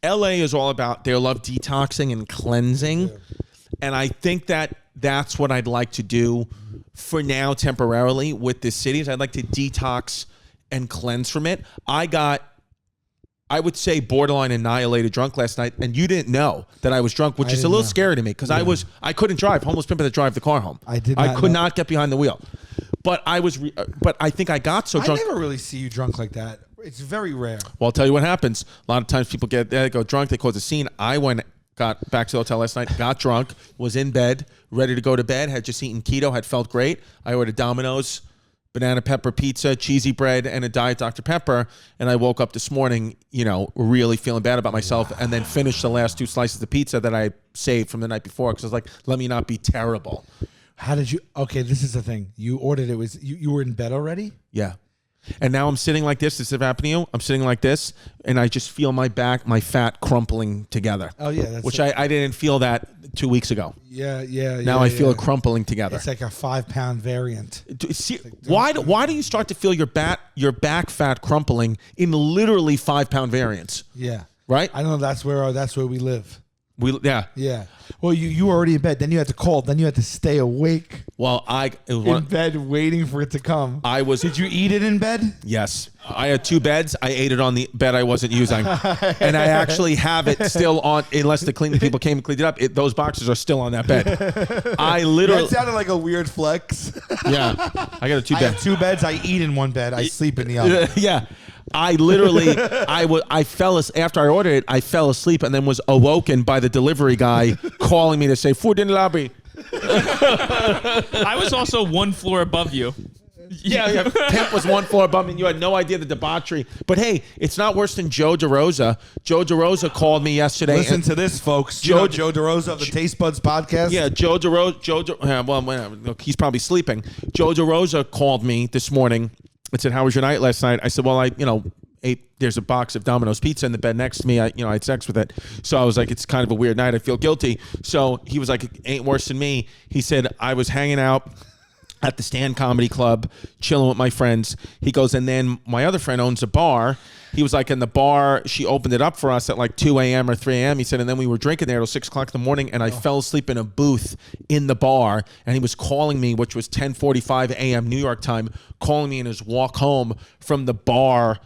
LA is all about their love detoxing and cleansing. Yeah. And I think that's what I'd like to do for now temporarily with this city. Is I'd like to detox and cleanse from it. I would say borderline annihilated drunk last night, and you didn't know that I was drunk, which is a little scary to me because I couldn't drive. Homeless pimp had to drive the car home. I could not get behind the wheel. But I think I got so drunk. I never really see you drunk like that. It's very rare. Well, I'll tell you what happens. A lot of times people they go drunk, they cause a scene. I got back to the hotel last night, got drunk, was in bed, ready to go to bed, had just eaten keto, had felt great. I ordered Domino's, banana pepper pizza, cheesy bread, and a Diet Dr. Pepper. And I woke up this morning, really feeling bad about myself, and then finished the last 2 slices of pizza that I saved from the night before because I was like, let me not be terrible. How did you? Okay, this is the thing. You ordered it. Was you were in bed already? Yeah. And now I'm sitting like this. This has happened to you. I'm sitting like this, and I just feel my back, my fat crumpling together. Oh, yeah. Which I didn't feel that 2 weeks ago. Yeah. Now I feel it crumpling together. It's like a 5-pound variant. See, why do you start to feel your back fat crumpling in literally 5-pound variants? Yeah. Right? I know that's where we live. Yeah. Well, you were already in bed. Then you had to call. Then you had to stay awake. Well, in bed waiting for it to come. Did you eat it in bed? Yes. I had 2 beds. I ate it on the bed I wasn't using, and I actually have it still on. Unless the cleaning people came and cleaned it up, those boxes are still on that bed. I literally. That sounded like a weird flex. Yeah. I got a 2 bed. I have 2 beds. I eat in one bed. I sleep in the other. Yeah. I literally, after I ordered it, I fell asleep and then was awoken by the delivery guy calling me to say, food in the lobby. I was also 1 floor above you. Yeah. Pimp was 1 floor above me and you had no idea the debauchery. But hey, it's not worse than Joe DeRosa. Joe DeRosa called me yesterday. Listen to this, folks. Joe DeRosa of the Taste Buds podcast. Yeah, Joe DeRosa, he's probably sleeping. Joe DeRosa called me this morning. I said, how was your night last night? I said, well, I ate, there's a box of Domino's pizza in the bed next to me. I had sex with it. So I was like, it's kind of a weird night. I feel guilty. So he was like, it ain't worse than me. He said, I was hanging out at the Stand Comedy Club, chilling with my friends. He goes, and then my other friend owns a bar. He was like, in the bar, she opened it up for us at like 2 a.m. or 3 a.m. He said, and then we were drinking there till 6 o'clock in the morning, and I fell asleep in a booth in the bar, and he was calling me, which was 10:45 a.m. New York time, calling me in his walk home from the bar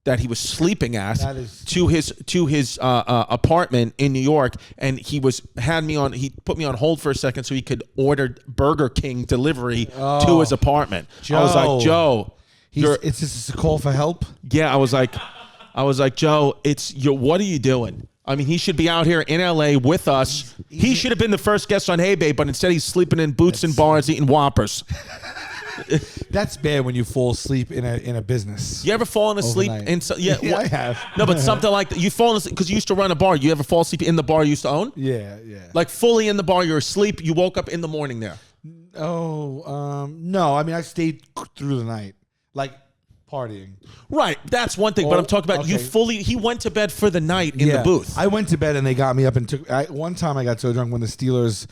that he was sleeping at to his apartment in New York, and he put me on hold for a second so he could order Burger King delivery to his apartment. Joe. I was like, Joe, it's just a call for help. Yeah, I was like, Joe, what are you doing? I mean, he should be out here in LA with us. He should have been the first guest on Hey Babe, but instead he's sleeping in booths and bars eating Whoppers. That's bad when you fall asleep in a business. You ever fallen asleep yeah, I have. No, but something like that. You fallen asleep because you used to run a bar. You ever fall asleep in the bar you used to own? Yeah. Like fully in the bar, you're asleep. You woke up in the morning there. No. I mean, I stayed through the night, like partying. Right, that's one thing. But I'm talking about he went to bed for the night in the booth. I went to bed and they got me up and one time I got so drunk when the Steelers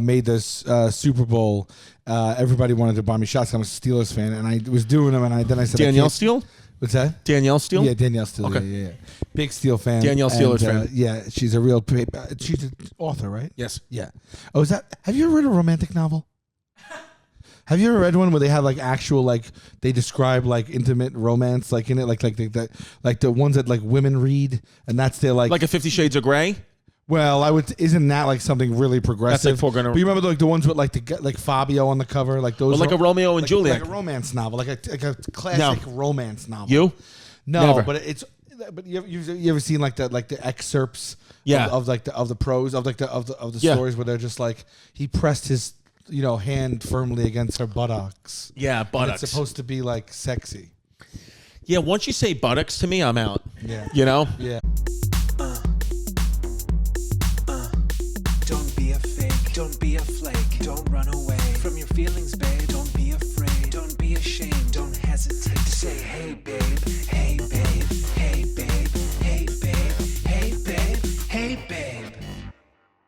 made this Super Bowl. Everybody wanted to buy me shots. I'm a Steelers fan, and I was doing them, and then I said, Danielle Steele? What's that? Danielle Steele? Yeah, Danielle Steele. Okay. Yeah. Big Steel fan. Danielle Steelers fan. Yeah, she's a real. She's an author, right? Yes. Yeah. Oh, have you ever read a romantic novel? Have you ever read one where they have like actual they describe like intimate romance in it like the ones that like women read and that's their like a 50 Shades of Grey? Well, isn't that like something really progressive? That's but you remember the ones with like Fabio on the cover, like those, or like a Romeo and Juliet, like a romance novel, like a classic romance novel. You? No, never. But you ever seen like the excerpts? Yeah. of the prose of the stories where they're just like he pressed his hand firmly against her buttocks. Yeah, buttocks. It's supposed to be like sexy. Yeah, once you say buttocks to me, I'm out. Yeah. Yeah. Don't be a fake, don't be a flake, don't run away from your feelings, babe.